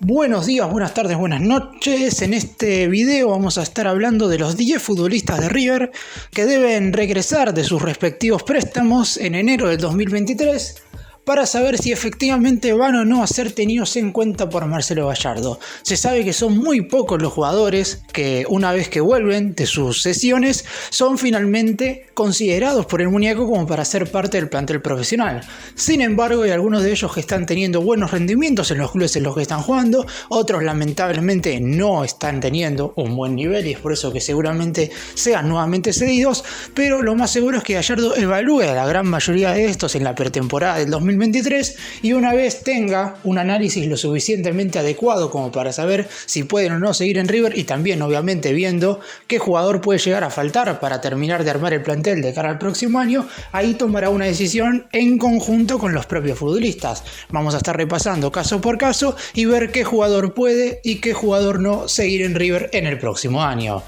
Buenos días, buenas tardes, buenas noches. En este video vamos a estar hablando de los 10 futbolistas de River que deben regresar de sus respectivos préstamos en enero del 2023 para saber si efectivamente van o no a ser tenidos en cuenta por Marcelo Gallardo. Se sabe que son muy pocos los jugadores que una vez que vuelven de sus sesiones son finalmente considerados por el muñeco como para ser parte del plantel profesional. Sin embargo, hay algunos de ellos que están teniendo buenos rendimientos en los clubes en los que están jugando, otros lamentablemente no están teniendo un buen nivel y es por eso que seguramente sean nuevamente cedidos, pero lo más seguro es que Gallardo evalúe a la gran mayoría de estos en la pretemporada del 2023 y una vez tenga un análisis lo suficientemente adecuado como para saber si pueden o no seguir en River y también obviamente viendo qué jugador puede llegar a faltar para terminar de armar el plantel de cara al próximo año, ahí tomará una decisión en conjunto con los propios futbolistas. Vamos a estar repasando caso por caso y ver qué jugador puede y qué jugador no seguir en River en el próximo año.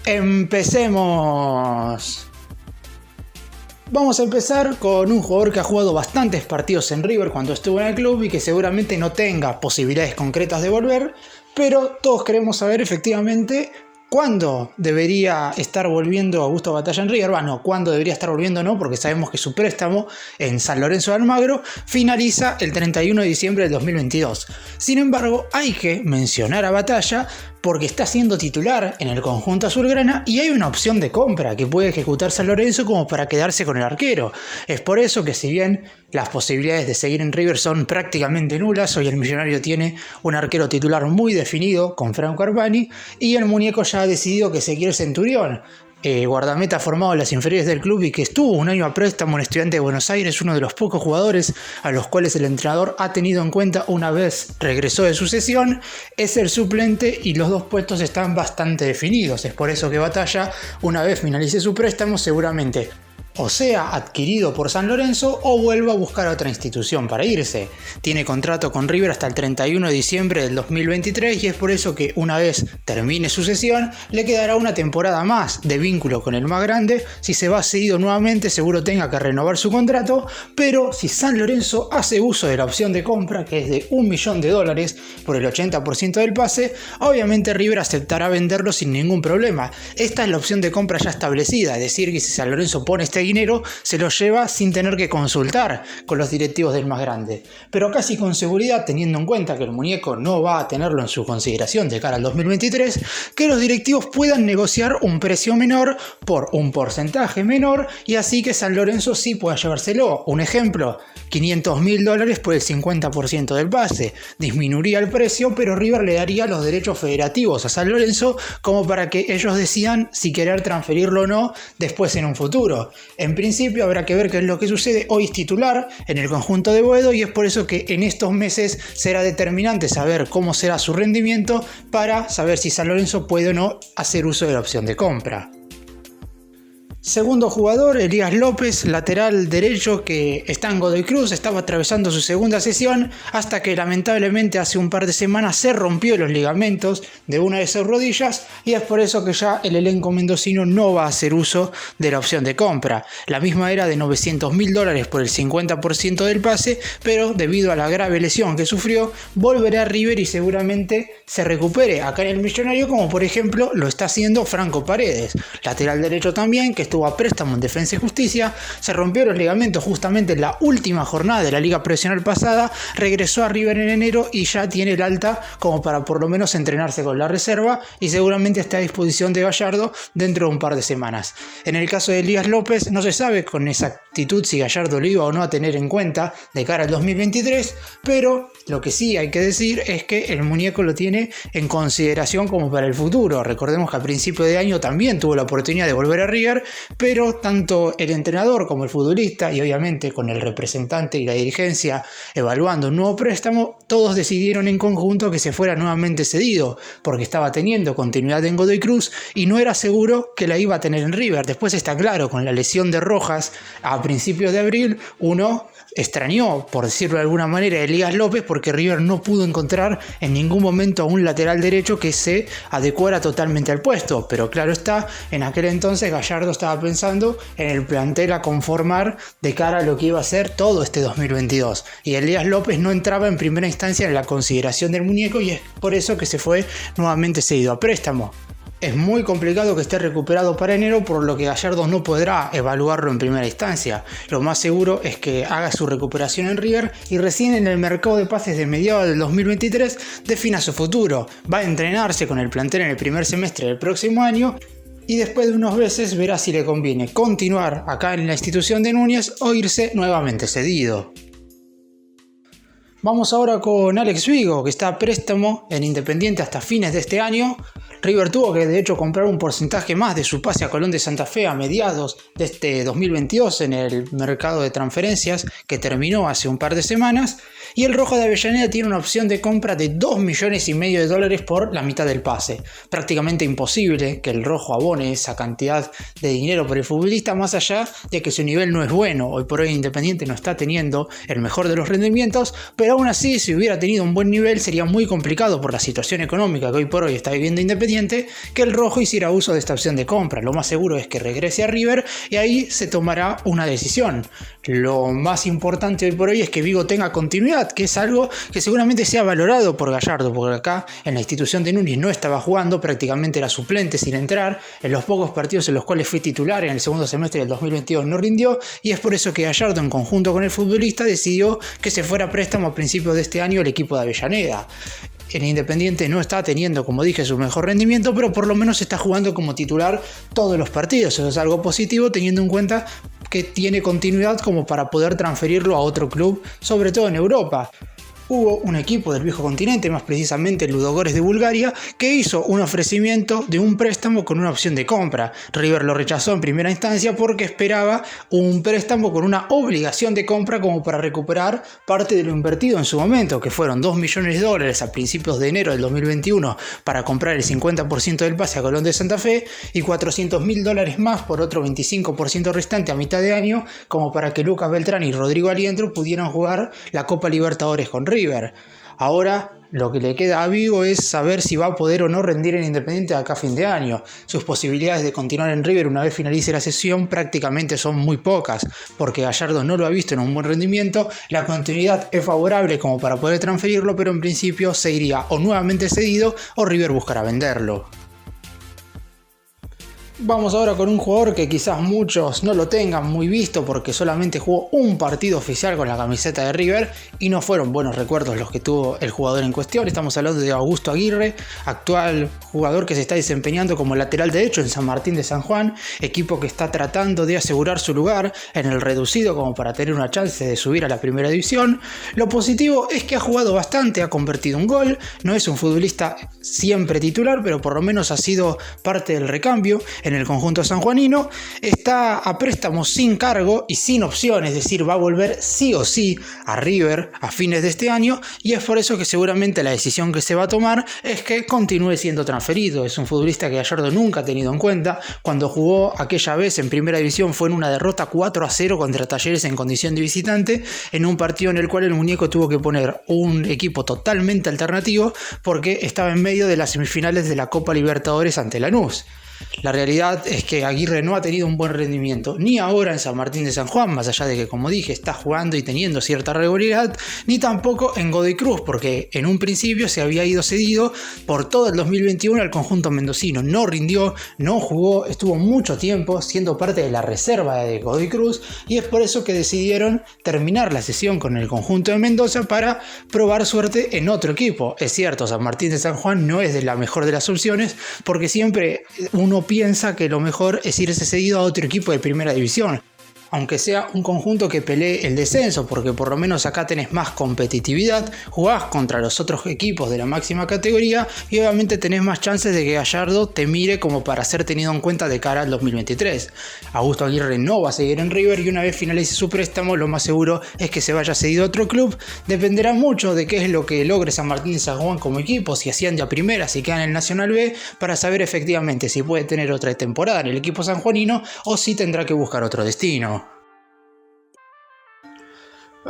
¡Empecemos! Vamos a empezar con un jugador que ha jugado bastantes partidos en River cuando estuvo en el club y que seguramente no tenga posibilidades concretas de volver, pero todos queremos saber efectivamente cuándo debería estar volviendo Augusto Batalla en River. Bueno, cuándo debería estar volviendo no, porque sabemos que su préstamo en San Lorenzo de Almagro finaliza el 31 de diciembre del 2022. Sin embargo, hay que mencionar a Batalla porque está siendo titular en el conjunto azulgrana y hay una opción de compra que puede ejecutar San Lorenzo como para quedarse con el arquero. Es por eso que si bien las posibilidades de seguir en River son prácticamente nulas, hoy el Millonario tiene un arquero titular muy definido con Franco Armani y el muñeco ya ha decidido que se quiere Centurión. Guardameta formado en las inferiores del club y que estuvo un año a préstamo en Estudiantes de Buenos Aires, uno de los pocos jugadores a los cuales el entrenador ha tenido en cuenta una vez regresó de su cesión, es el suplente y los dos puestos están bastante definidos. Es por eso que Batalla, una vez finalice su préstamo, seguramente o sea adquirido por San Lorenzo o vuelva a buscar a otra institución para irse. Tiene contrato con River hasta el 31 de diciembre del 2023 y es por eso que una vez termine su cesión le quedará una temporada más de vínculo con el más grande. Si se va cedido nuevamente seguro tenga que renovar su contrato, pero si San Lorenzo hace uso de la opción de compra, que es de $1 millón por el 80% del pase, obviamente River aceptará venderlo sin ningún problema. Esta es la opción de compra ya establecida, es decir que si San Lorenzo pone este dinero se lo lleva sin tener que consultar con los directivos del más grande, pero casi con seguridad, teniendo en cuenta que el muñeco no va a tenerlo en su consideración de cara al 2023, que los directivos puedan negociar un precio menor por un porcentaje menor y así que San Lorenzo sí pueda llevárselo. Un ejemplo, $500.000 por el 50% del pase, disminuiría el precio, pero River le daría los derechos federativos a San Lorenzo como para que ellos decidan si querer transferirlo o no después en un futuro. En principio habrá que ver qué es lo que sucede. Hoy es titular en el conjunto de Boedo y es por eso que en estos meses será determinante saber cómo será su rendimiento para saber si San Lorenzo puede o no hacer uso de la opción de compra. Segundo jugador, Elías López, lateral derecho que está en Godoy Cruz, estaba atravesando su segunda sesión hasta que lamentablemente hace un par de semanas se rompió los ligamentos de una de sus rodillas y es por eso que ya el elenco mendocino no va a hacer uso de la opción de compra. La misma era de $900.000 por el 50% del pase, pero debido a la grave lesión que sufrió, volverá a River y seguramente se recupere acá en el Millonario, como por ejemplo lo está haciendo Franco Paredes, lateral derecho también, que estuvo a préstamo en Defensa y Justicia, se rompió los ligamentos justamente en la última jornada de la Liga Profesional pasada, regresó a River en enero y ya tiene el alta como para por lo menos entrenarse con la reserva y seguramente está a disposición de Gallardo dentro de un par de semanas. En el caso de Elías López no se sabe con exactitud si Gallardo lo iba o no a tener en cuenta de cara al 2023, pero lo que sí hay que decir es que el muñeco lo tiene en consideración como para el futuro. Recordemos que a principio de año también tuvo la oportunidad de volver a River, pero tanto el entrenador como el futbolista y obviamente con el representante y la dirigencia evaluando un nuevo préstamo, todos decidieron en conjunto que se fuera nuevamente cedido porque estaba teniendo continuidad en Godoy Cruz y no era seguro que la iba a tener en River. Después está claro, con la lesión de Rojas a principios de abril, uno extrañó, por decirlo de alguna manera, a Elías López porque River no pudo encontrar en ningún momento a un lateral derecho que se adecuara totalmente al puesto, pero claro está, en aquel entonces Gallardo estaba pensando en el plantel a conformar de cara a lo que iba a ser todo este 2022, y Elías López no entraba en primera instancia en la consideración del muñeco y es por eso que se fue nuevamente cedido a préstamo. Es muy complicado que esté recuperado para enero, por lo que Gallardo no podrá evaluarlo en primera instancia. Lo más seguro es que haga su recuperación en River y recién en el mercado de pases de mediados del 2023 defina su futuro. Va a entrenarse con el plantel en el primer semestre del próximo año y después de unos meses verá si le conviene continuar acá en la institución de Núñez o irse nuevamente cedido. Vamos ahora con Alex Vigo, que está a préstamo en Independiente hasta fines de este año. River tuvo que de hecho comprar un porcentaje más de su pase a Colón de Santa Fe a mediados de este 2022 en el mercado de transferencias que terminó hace un par de semanas, y el Rojo de Avellaneda tiene una opción de compra de $2,5 millones por la mitad del pase. Prácticamente imposible que el Rojo abone esa cantidad de dinero por el futbolista, más allá de que su nivel no es bueno. Hoy por hoy Independiente no está teniendo el mejor de los rendimientos, pero aún así, si hubiera tenido un buen nivel, sería muy complicado por la situación económica que hoy por hoy está viviendo Independiente que el Rojo hiciera uso de esta opción de compra. Lo más seguro es que regrese a River y ahí se tomará una decisión. Lo más importante hoy por hoy es que Vigo tenga continuidad, que es algo que seguramente sea valorado por Gallardo, porque acá en la institución de Núñez no estaba jugando, prácticamente era suplente sin entrar. En los pocos partidos en los cuales fue titular en el segundo semestre del 2022 no rindió, y es por eso que Gallardo, en conjunto con el futbolista, decidió que se fuera a préstamo a principios de este año el equipo de Avellaneda. En Independiente no está teniendo, como dije, su mejor rendimiento, pero por lo menos está jugando como titular todos los partidos. Eso es algo positivo, teniendo en cuenta que tiene continuidad como para poder transferirlo a otro club, sobre todo en Europa. Hubo un equipo del viejo continente, más precisamente el Ludogorets de Bulgaria, que hizo un ofrecimiento de un préstamo con una opción de compra. River lo rechazó en primera instancia porque esperaba un préstamo con una obligación de compra como para recuperar parte de lo invertido en su momento, que fueron $2 millones a principios de enero del 2021 para comprar el 50% del pase a Colón de Santa Fe y $400.000 más por otro 25% restante a mitad de año, como para que Lucas Beltrán y Rodrigo Aliendro pudieran jugar la Copa Libertadores con River. Ahora lo que le queda a Vigo es saber si va a poder o no rendir en Independiente de acá a fin de año. Sus posibilidades de continuar en River una vez finalice la sesión prácticamente son muy pocas, porque Gallardo no lo ha visto en un buen rendimiento. La continuidad es favorable como para poder transferirlo, pero en principio se iría o nuevamente cedido o River buscará venderlo. Vamos ahora con un jugador que quizás muchos no lo tengan muy visto porque solamente jugó un partido oficial con la camiseta de River y no fueron buenos recuerdos los que tuvo el jugador en cuestión. Estamos hablando de Augusto Aguirre, actual jugador que se está desempeñando como lateral derecho en San Martín de San Juan, equipo que está tratando de asegurar su lugar en el reducido como para tener una chance de subir a la primera división. Lo positivo es que ha jugado bastante, ha convertido un gol, no es un futbolista siempre titular, pero por lo menos ha sido parte del recambio en el conjunto sanjuanino. Está a préstamo sin cargo y sin opción, es decir, va a volver sí o sí a River a fines de este año, y es por eso que seguramente la decisión que se va a tomar es que continúe siendo transferido. Es un futbolista que Gallardo nunca ha tenido en cuenta. Cuando jugó aquella vez en primera división fue en una derrota 4-0 contra Talleres en condición de visitante, en un partido en el cual el muñeco tuvo que poner un equipo totalmente alternativo porque estaba en medio de las semifinales de la Copa Libertadores ante Lanús. La realidad es que Aguirre no ha tenido un buen rendimiento ni ahora en San Martín de San Juan, más allá de que, como dije, está jugando y teniendo cierta regularidad, ni tampoco en Godoy Cruz, porque en un principio se había ido cedido por todo el 2021 al conjunto mendocino. No rindió, no jugó, estuvo mucho tiempo siendo parte de la reserva de Godoy Cruz, y es por eso que decidieron terminar la sesión con el conjunto de Mendoza para probar suerte en otro equipo. Es cierto, San Martín de San Juan no es de la mejor de las opciones, porque siempre uno piensa que lo mejor es irse cedido a otro equipo de primera división, aunque sea un conjunto que pelee el descenso, porque por lo menos acá tenés más competitividad, jugás contra los otros equipos de la máxima categoría y obviamente tenés más chances de que Gallardo te mire como para ser tenido en cuenta de cara al 2023. Augusto Aguirre no va a seguir en River y una vez finalice su préstamo lo más seguro es que se vaya cedido a otro club. Dependerá mucho de qué es lo que logre San Martín de San Juan como equipo, si asciende a primera, si queda en el Nacional B, para saber efectivamente si puede tener otra temporada en el equipo sanjuanino o si tendrá que buscar otro destino.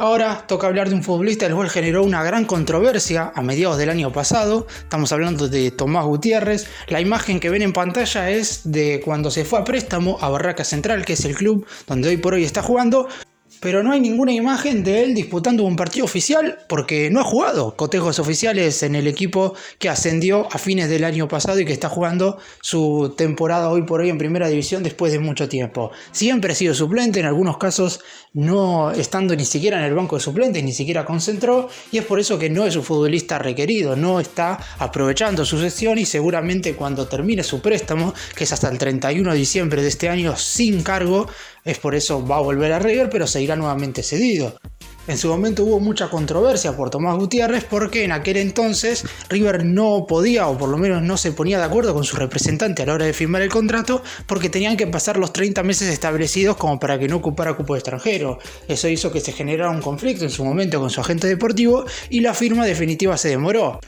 Ahora toca hablar de un futbolista el cual generó una gran controversia a mediados del año pasado. Estamos hablando de Tomás Gutiérrez. La imagen que ven en pantalla es de cuando se fue a préstamo a Barracas Central, que es el club donde hoy por hoy está jugando. Pero no hay ninguna imagen de él disputando un partido oficial porque no ha jugado cotejos oficiales en el equipo que ascendió a fines del año pasado y que está jugando su temporada hoy por hoy en primera división después de mucho tiempo. Siempre ha sido suplente, en algunos casos no estando ni siquiera en el banco de suplentes, ni siquiera concentró, y es por eso que no es un futbolista requerido, no está aprovechando su cesión y seguramente cuando termine su préstamo, que es hasta el 31 de diciembre de este año sin cargo, es por eso va a volver a River, pero se irá nuevamente cedido. En su momento hubo mucha controversia por Tomás Gutiérrez porque en aquel entonces River no podía, o por lo menos no se ponía de acuerdo con su representante a la hora de firmar el contrato, porque tenían que pasar los 30 meses establecidos como para que no ocupara cupo extranjero. Eso hizo que se generara un conflicto en su momento con su agente deportivo y la firma definitiva se demoró.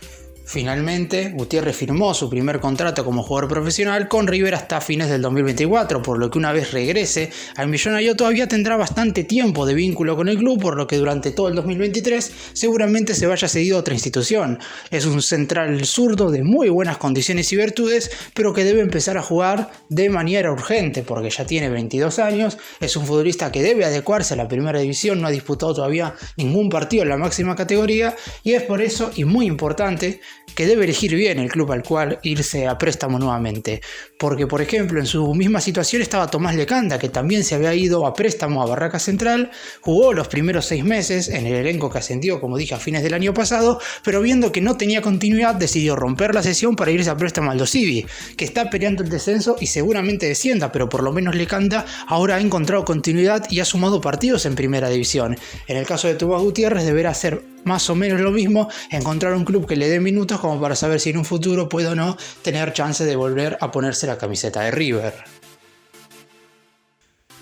Finalmente, Gutiérrez firmó su primer contrato como jugador profesional con River hasta fines del 2024, por lo que una vez regrese al Millonario todavía tendrá bastante tiempo de vínculo con el club, por lo que durante todo el 2023 seguramente se vaya cedido a otra institución. Es un central zurdo de muy buenas condiciones y virtudes, pero que debe empezar a jugar de manera urgente, porque ya tiene 22 años, es un futbolista que debe adecuarse a la primera división, no ha disputado todavía ningún partido en la máxima categoría, y es por eso, y muy importante, que debe elegir bien el club al cual irse a préstamo nuevamente, porque por ejemplo en su misma situación estaba Tomás Lecanda, que también se había ido a préstamo a Barracas Central, jugó los primeros 6 meses en el elenco que ascendió, como dije, a fines del año pasado, pero viendo que no tenía continuidad decidió romper la cesión para irse a préstamo al Dosivi, que está peleando el descenso y seguramente descienda, pero por lo menos Lecanda ahora ha encontrado continuidad y ha sumado partidos en primera división. En el caso de Tomás Gutiérrez deberá ser más o menos lo mismo, encontrar un club que le dé minutos como para saber si en un futuro puede o no tener chance de volver a ponerse la camiseta de River.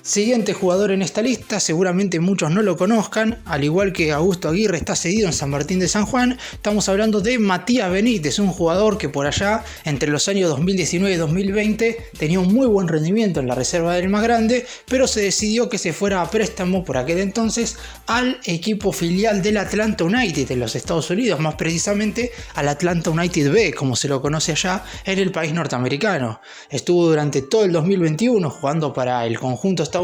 Siguiente jugador en esta lista, seguramente muchos no lo conozcan, al igual que Augusto Aguirre está cedido en San Martín de San Juan, estamos hablando de Matías Benítez, un jugador que por allá, entre los años 2019 y 2020, tenía un muy buen rendimiento en la reserva del más grande, pero se decidió que se fuera a préstamo por aquel entonces al equipo filial del Atlanta United en los Estados Unidos, más precisamente al Atlanta United B, como se lo conoce allá en el país norteamericano. Estuvo durante todo el 2021 jugando para el conjunto estadounidense,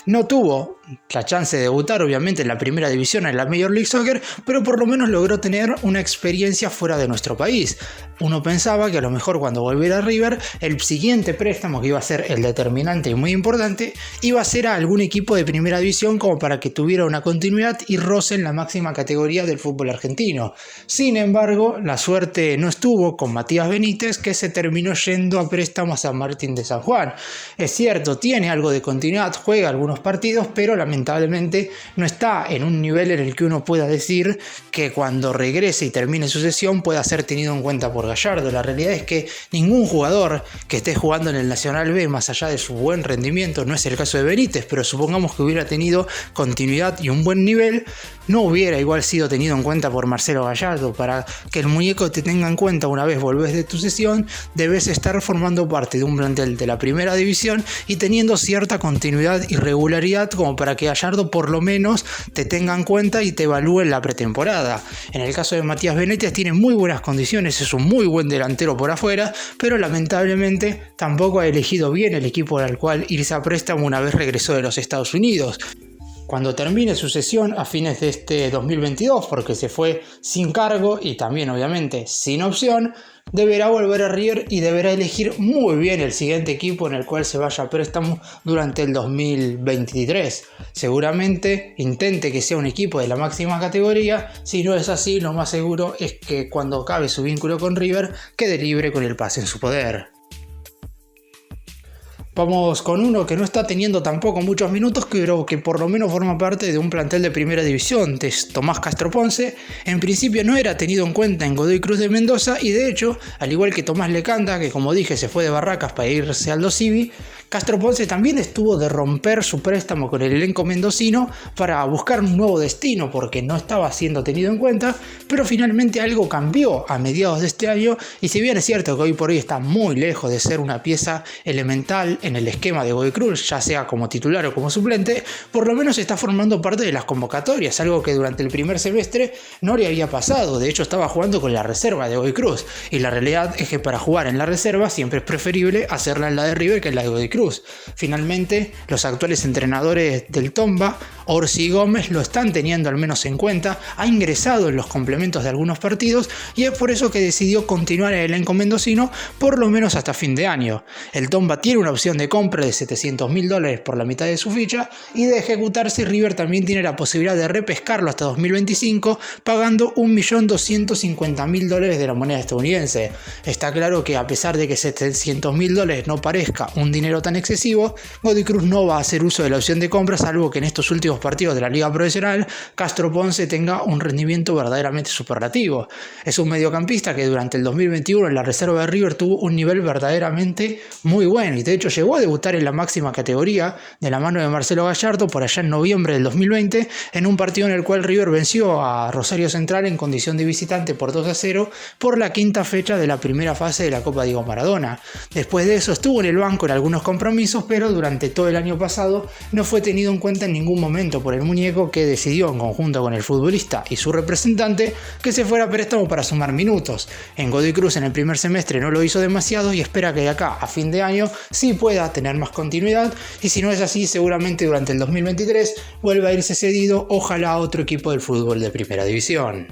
no tuvo la chance de debutar obviamente en la primera división en la Major League Soccer, pero por lo menos logró tener una experiencia fuera de nuestro país. Uno pensaba que a lo mejor cuando volviera a River, el siguiente préstamo, que iba a ser el determinante y muy importante, iba a ser a algún equipo de primera división como para que tuviera una continuidad y roce en la máxima categoría del fútbol argentino. Sin embargo, la suerte no estuvo con Matías Benítez, que se terminó yendo a préstamo a San Martín de San Juan. Es cierto, tiene algo de continuidad, juega algunos partidos, pero lamentablemente no está en un nivel en el que uno pueda decir que cuando regrese y termine su cesión pueda ser tenido en cuenta por Gallardo. La realidad es que ningún jugador que esté jugando en el Nacional B, más allá de su buen rendimiento, no es el caso de Benítez, pero supongamos que hubiera tenido continuidad y un buen nivel, no hubiera igual sido tenido en cuenta por Marcelo Gallardo. Para que el muñeco te tenga en cuenta una vez volvés de tu cesión, debes estar formando parte de un plantel de la primera división y teniendo cierta continuidad y regularidad como para que Gallardo por lo menos te tenga en cuenta y te evalúe en la pretemporada. En el caso de Matías Benítez tiene muy buenas condiciones, es un muy buen delantero por afuera, pero lamentablemente tampoco ha elegido bien el equipo al cual irse a préstamo una vez regresó de los Estados Unidos. Cuando termine su cesión a fines de este 2022, porque se fue sin cargo y también obviamente sin opción, deberá volver a River y deberá elegir muy bien el siguiente equipo en el cual se vaya a préstamo durante el 2023. Seguramente intente que sea un equipo de la máxima categoría. Si no es así, lo más seguro es que cuando acabe su vínculo con River quede libre con el pase en su poder. Vamos con uno que no está teniendo tampoco muchos minutos, pero que por lo menos forma parte de un plantel de primera división, es Tomás Castro Ponce. En principio no era tenido en cuenta en Godoy Cruz de Mendoza y de hecho, al igual que Tomás Lecanda, que como dije se fue de Barracas para irse al Dosivi, Castro Ponce también estuvo de romper su préstamo con el elenco mendocino para buscar un nuevo destino porque no estaba siendo tenido en cuenta, pero finalmente algo cambió a mediados de este año y si bien es cierto que hoy por hoy está muy lejos de ser una pieza elemental en el esquema de Godoy Cruz, ya sea como titular o como suplente, por lo menos está formando parte de las convocatorias, algo que durante el primer semestre no le había pasado. De hecho estaba jugando con la reserva de Godoy Cruz y la realidad es que para jugar en la reserva siempre es preferible hacerla en la de River que en la de Godoy Cruz. Finalmente los actuales entrenadores del Tomba, Orsi y Gómez, lo están teniendo al menos en cuenta, ha ingresado en los complementos de algunos partidos y es por eso que decidió continuar en el elenco mendocino por lo menos hasta fin de año. El Tomba tiene una opción de compra de $700.000 por la mitad de su ficha y de ejecutarse River también tiene la posibilidad de repescarlo hasta 2025 pagando $1.250.000 de la moneda estadounidense. Está claro que a pesar de que $700.000 no parezca un dinero tan excesivo, Godoy Cruz no va a hacer uso de la opción de compra salvo que en estos últimos partidos de la liga profesional Castro Ponce tenga un rendimiento verdaderamente superlativo. Es un mediocampista que durante el 2021 en la reserva de River tuvo un nivel verdaderamente muy bueno y de hecho llegó a debutar en la máxima categoría de la mano de Marcelo Gallardo por allá en noviembre del 2020 en un partido en el cual River venció a Rosario Central en condición de visitante por 2-0 por la quinta fecha de la primera fase de la Copa Diego Maradona. Después de eso estuvo en el banco en algunos compromisos, pero durante todo el año pasado no fue tenido en cuenta en ningún momento por el muñeco, que decidió en conjunto con el futbolista y su representante que se fuera a préstamo para sumar minutos. En Godoy Cruz en el primer semestre no lo hizo demasiado y espera que de acá a fin de año sí pueda tener más continuidad y si no es así seguramente durante el 2023 vuelva a irse cedido, ojalá a otro equipo del fútbol de primera división.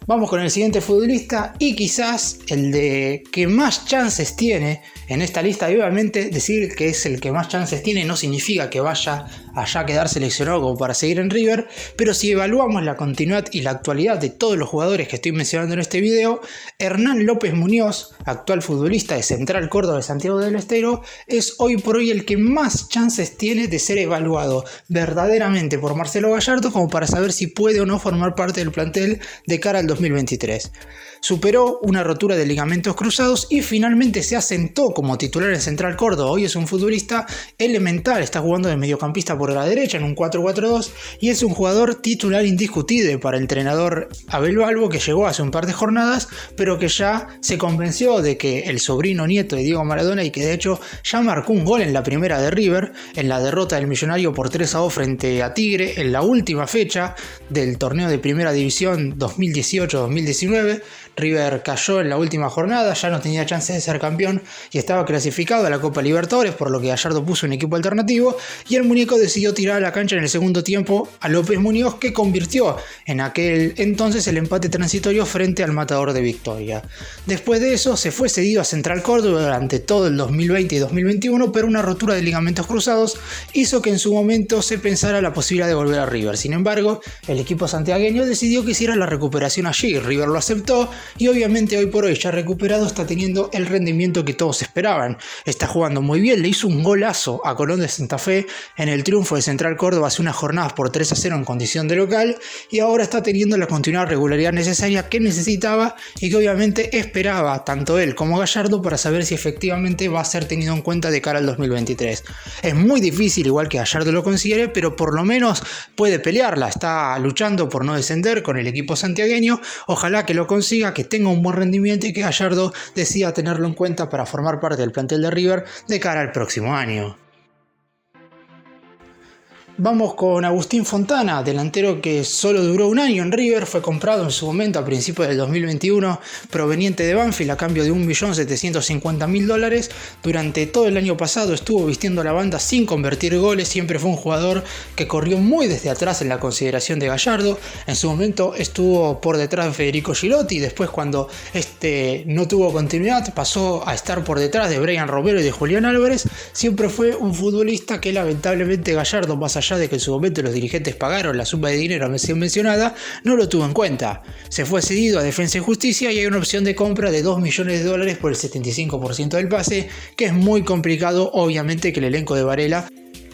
Vamos con el siguiente futbolista y quizás el de que más chances tiene en esta lista. Y obviamente decir que es el que más chances tiene no significa que vaya allá a quedar seleccionado como para seguir en River, pero si evaluamos la continuidad y la actualidad de todos los jugadores que estoy mencionando en este video, Hernán López Muñoz, actual futbolista de Central Córdoba de Santiago del Estero, es hoy por hoy el que más chances tiene de ser evaluado verdaderamente por Marcelo Gallardo como para saber si puede o no formar parte del plantel de cara al 2023. Superó una rotura de ligamentos cruzados y finalmente se asentó como titular en Central Córdoba. Hoy es un futbolista elemental, está jugando de mediocampista por la derecha en un 4-4-2 y es un jugador titular indiscutible para el entrenador Abel Balbo, que llegó hace un par de jornadas, pero que ya se convenció de que el sobrino nieto de Diego Maradona y que de hecho ya marcó un gol en la primera de River, en la derrota del Millonario por 3-2 frente a Tigre en la última fecha del torneo de primera división 2018-2019. River cayó en la última jornada, ya no tenía chance de ser campeón y estaba clasificado a la Copa Libertadores, por lo que Gallardo puso un equipo alternativo y el muñeco decidió tirar a la cancha en el segundo tiempo a López Muñoz, que convirtió en aquel entonces el empate transitorio frente al Matador de Victoria. Después de eso se fue cedido a Central Córdoba durante todo el 2020 y 2021, pero una rotura de ligamentos cruzados hizo que en su momento se pensara la posibilidad de volver a River. Sin embargo, el equipo santiagueño decidió que hiciera la recuperación allí, River lo aceptó y obviamente hoy por hoy ya recuperado está teniendo el rendimiento que todos esperaban. Está jugando muy bien, le hizo un golazo a Colón de Santa Fe en el triunfo de Central Córdoba hace unas jornadas por 3-0 en condición de local y ahora está teniendo la continuada regularidad necesaria que necesitaba y que obviamente esperaba tanto él como Gallardo para saber si efectivamente va a ser tenido en cuenta de cara al 2023. Es muy difícil, igual que Gallardo lo considere, pero por lo menos puede pelearla, está luchando por no descender con el equipo santiagueño, ojalá que lo consiga, que tenga un buen rendimiento y que Gallardo decida tenerlo en cuenta para formar parte del plantel de River de cara al próximo año. Vamos con Agustín Fontana, delantero que solo duró un año en River, fue comprado en su momento a principios del 2021 proveniente de Banfield a cambio de $1.750.000. Durante todo el año pasado estuvo vistiendo la banda sin convertir goles, siempre fue un jugador que corrió muy desde atrás en la consideración de Gallardo. En su momento estuvo por detrás de Federico Gilotti, después cuando no tuvo continuidad pasó a estar por detrás de Brian Romero y de Julián Álvarez. Siempre fue un futbolista que lamentablemente Gallardo, más allá de que en su momento los dirigentes pagaron la suma de dinero mencionada, no lo tuvo en cuenta. Se fue cedido a Defensa y Justicia y hay una opción de compra de $2 millones por el 75% del pase, que es muy complicado, obviamente, que el elenco de Varela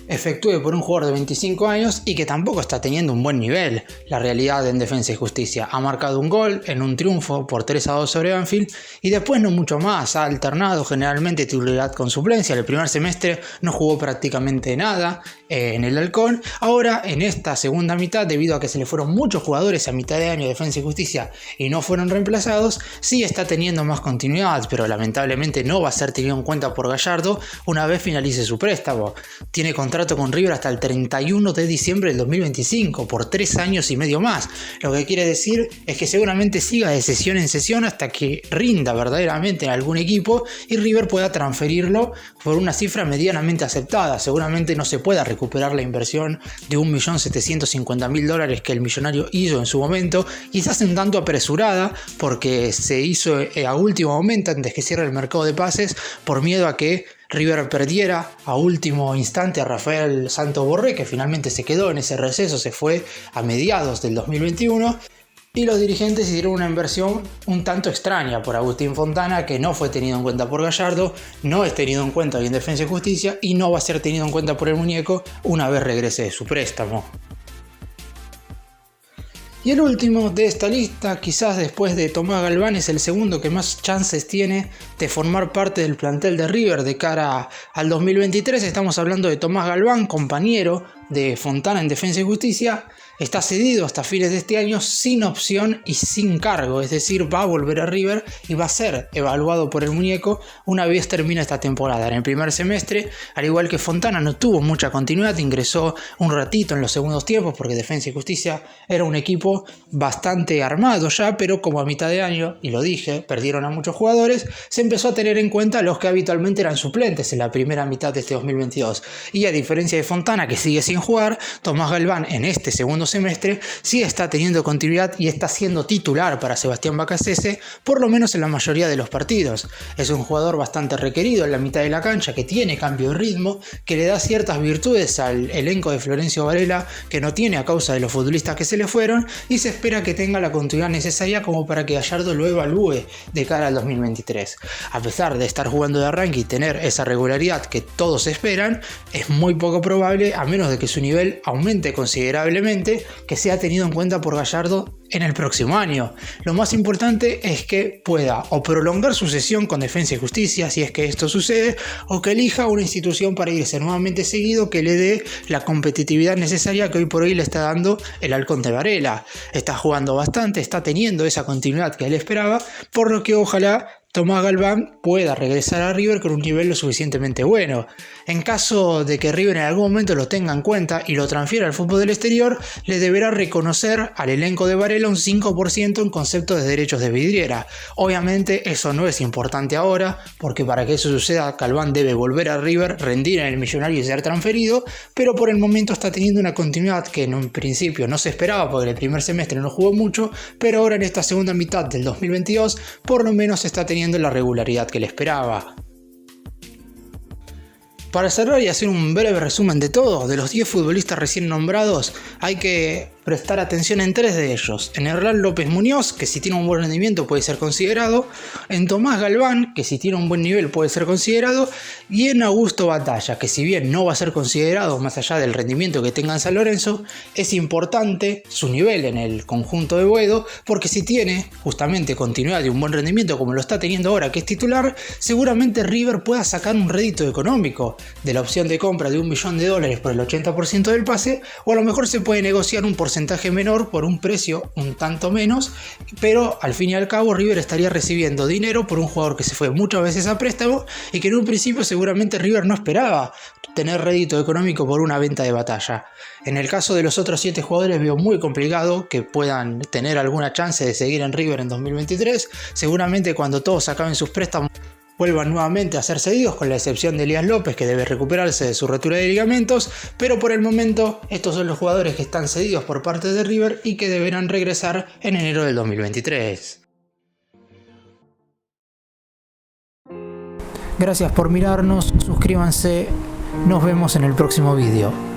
efectúe por un jugador de 25 años y que tampoco está teniendo un buen nivel. La realidad en Defensa y Justicia: ha marcado un gol en un triunfo por 3-2 sobre Banfield y después no mucho más. Ha alternado generalmente titularidad con suplencia. El primer semestre no jugó prácticamente nada en el Halcón. Ahora, en esta segunda mitad, debido a que se le fueron muchos jugadores a mitad de año de Defensa y Justicia y no fueron reemplazados, sí está teniendo más continuidad, pero lamentablemente no va a ser tenido en cuenta por Gallardo una vez finalice su préstamo. Tiene contrato con River hasta el 31 de diciembre del 2025 por 3 años y medio más, lo que quiere decir es que seguramente siga de sesión en sesión hasta que rinda verdaderamente en algún equipo y River pueda transferirlo por una cifra medianamente aceptada. Seguramente no se pueda recuperar la inversión de $1.750.000 que el millonario hizo en su momento, quizás un tanto apresurada porque se hizo a último momento antes que cierre el mercado de pases por miedo a que River perdiera a último instante a Rafael Santos Borré, que finalmente se quedó en ese receso, se fue a mediados del 2021. Y los dirigentes hicieron una inversión un tanto extraña por Agustín Fontana, que no fue tenido en cuenta por Gallardo, no es tenido en cuenta hoy en Defensa y Justicia y no va a ser tenido en cuenta por el muñeco una vez regrese de su préstamo. Y el último de esta lista, quizás después de Tomás Galván, es el segundo que más chances tiene de formar parte del plantel de River de cara al 2023. Estamos hablando de Tomás Galván, compañero de Fontana en Defensa y Justicia. Está cedido hasta fines de este año sin opción y sin cargo, es decir, va a volver a River y va a ser evaluado por el muñeco una vez termine esta temporada. En el primer semestre, al igual que Fontana, no tuvo mucha continuidad, ingresó un ratito en los segundos tiempos porque Defensa y Justicia era un equipo bastante armado ya, pero como a mitad de año, y lo dije, perdieron a muchos jugadores, se empezó a tener en cuenta los que habitualmente eran suplentes en la primera mitad de este 2022. Y a diferencia de Fontana, que sigue sin jugar, Tomás Galván en este segundo semestre sí está teniendo continuidad y está siendo titular para Sebastián Bacasese, por lo menos en la mayoría de los partidos. Es un jugador bastante requerido en la mitad de la cancha, que tiene cambio de ritmo, que le da ciertas virtudes al elenco de Florencio Varela que no tiene a causa de los futbolistas que se le fueron, y se espera que tenga la continuidad necesaria como para que Gallardo lo evalúe de cara al 2023. A pesar de estar jugando de arranque y tener esa regularidad que todos esperan, es muy poco probable, a menos de que su nivel aumente considerablemente, que sea tenido en cuenta por Gallardo en el próximo año. Lo más importante es que pueda o prolongar su cesión con Defensa y Justicia si es que esto sucede, o que elija una institución para irse nuevamente seguido que le dé la competitividad necesaria que hoy por hoy le está dando el Halcón de Varela. Está jugando bastante, está teniendo esa continuidad que él esperaba, por lo que ojalá Tomás Galván pueda regresar a River con un nivel lo suficientemente bueno. En caso de que River en algún momento lo tenga en cuenta y lo transfiera al fútbol del exterior, le deberá reconocer al elenco de Varela un 5% en concepto de derechos de vidriera. Obviamente eso no es importante ahora, porque para que eso suceda Galván debe volver a River, rendir en el Millonario y ser transferido, pero por el momento está teniendo una continuidad que en un principio no se esperaba porque el primer semestre no jugó mucho, pero ahora en esta segunda mitad del 2022 por lo menos está teniendo la regularidad que le esperaba. Para cerrar y hacer un breve resumen de todo, de los 10 futbolistas recién nombrados, hay que prestar atención en 3 de ellos. En Hernán López Muñoz, que si tiene un buen rendimiento puede ser considerado, en Tomás Galván, que si tiene un buen nivel puede ser considerado, y en Augusto Batalla, que si bien no va a ser considerado más allá del rendimiento que tenga en San Lorenzo, es importante su nivel en el conjunto de Boedo, porque si tiene justamente continuidad de un buen rendimiento como lo está teniendo ahora que es titular, seguramente River pueda sacar un rédito económico de la opción de compra de $1 millón por el 80% del pase, o a lo mejor se puede negociar un porcentaje menor por un precio un tanto menos, pero al fin y al cabo River estaría recibiendo dinero por un jugador que se fue muchas veces a préstamo y que en un principio seguramente River no esperaba tener rédito económico por una venta de Batalla. En el caso de los otros 7 jugadores veo muy complicado que puedan tener alguna chance de seguir en River en 2023, seguramente cuando todos acaben sus préstamos vuelvan nuevamente a ser cedidos, con la excepción de Elías López, que debe recuperarse de su rotura de ligamentos, pero por el momento estos son los jugadores que están cedidos por parte de River y que deberán regresar en enero del 2023. Gracias por mirarnos, suscríbanse, nos vemos en el próximo vídeo.